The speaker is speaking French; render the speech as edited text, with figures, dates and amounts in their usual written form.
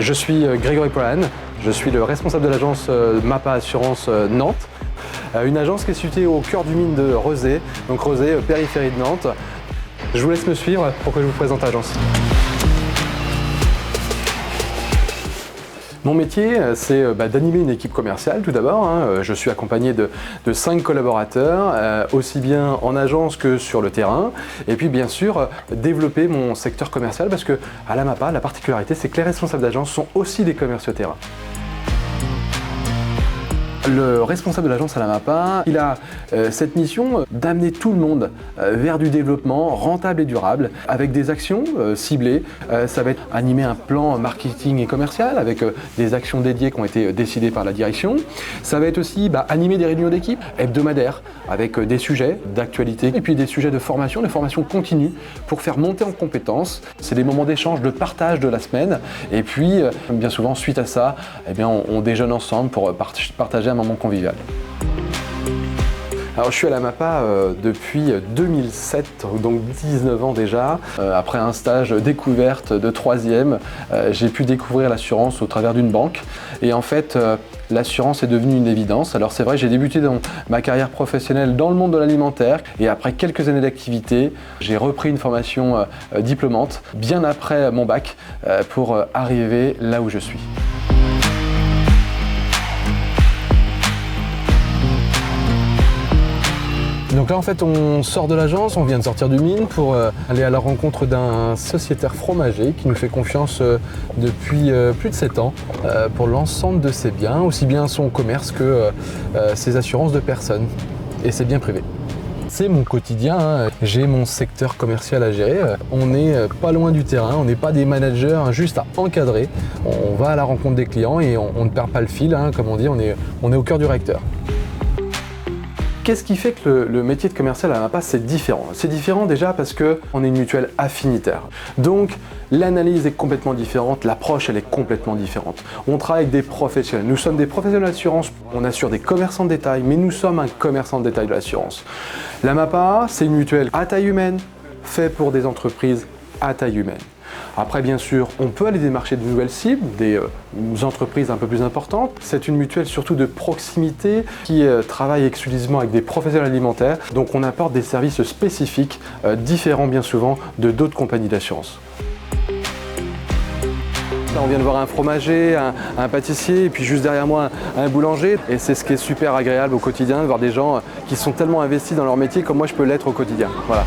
Je suis Grégory Polan, je suis le responsable de l'agence MAPA Assurance Nantes, une agence qui est située au cœur du mine de Rezé, donc Rezé, périphérie de Nantes. Je vous laisse me suivre pour que je vous présente l'agence. Mon métier, c'est d'animer une équipe commerciale tout d'abord. Je suis accompagné de 5 collaborateurs, aussi bien en agence que sur le terrain. Et puis bien sûr, développer mon secteur commercial parce que à la MAPA, la particularité, c'est que les responsables d'agence sont aussi des commerciaux terrain. Le responsable de l'agence à la MAPA, il a cette mission d'amener tout le monde vers du développement rentable et durable avec des actions ciblées. Ça va être animer un plan marketing et commercial avec des actions dédiées qui ont été décidées par la direction. Ça va être aussi animer des réunions d'équipe hebdomadaires avec des sujets d'actualité et puis des sujets de formation continue pour faire monter en compétences. C'est des moments d'échange, de partage de la semaine. Et puis, bien souvent, suite à ça, on déjeune ensemble pour partager un moment convivial. Alors je suis à la MAPA depuis 2007, donc 19 ans déjà. Après un stage découverte de 3e, j'ai pu découvrir l'assurance au travers d'une banque. Et en fait, l'assurance est devenue une évidence. Alors c'est vrai, j'ai débuté dans ma carrière professionnelle dans le monde de l'alimentaire. Et après quelques années d'activité, j'ai repris une formation diplômante, bien après mon bac, pour arriver là où je suis. Donc là en fait on sort de l'agence, on vient de sortir du mine pour aller à la rencontre d'un sociétaire fromager qui nous fait confiance depuis plus de 7 ans pour l'ensemble de ses biens, aussi bien son commerce que ses assurances de personnes et ses biens privés. C'est mon quotidien, j'ai mon secteur commercial à gérer, on n'est pas loin du terrain, on n'est pas des managers juste à encadrer, on va à la rencontre des clients et on ne perd pas le fil, comme on dit, on est au cœur du réacteur. Qu'est-ce qui fait que le métier de commercial à la MAPA c'est différent? C'est différent déjà parce qu'on est une mutuelle affinitaire. Donc l'analyse est complètement différente, l'approche elle est complètement différente. On travaille avec des professionnels. Nous sommes des professionnels d'assurance, on assure des commerçants de détail, mais nous sommes un commerçant de détail de l'assurance. La MAPA c'est une mutuelle à taille humaine, faite pour des entreprises à taille humaine. Après, bien sûr, on peut aller démarcher de nouvelles cibles, des entreprises un peu plus importantes. C'est une mutuelle surtout de proximité qui travaille exclusivement avec des professionnels alimentaires. Donc on apporte des services spécifiques, différents bien souvent de d'autres compagnies d'assurance. Là, on vient de voir un fromager, un pâtissier et puis juste derrière moi un boulanger. Et c'est ce qui est super agréable au quotidien, de voir des gens qui sont tellement investis dans leur métier comme moi je peux l'être au quotidien. Voilà.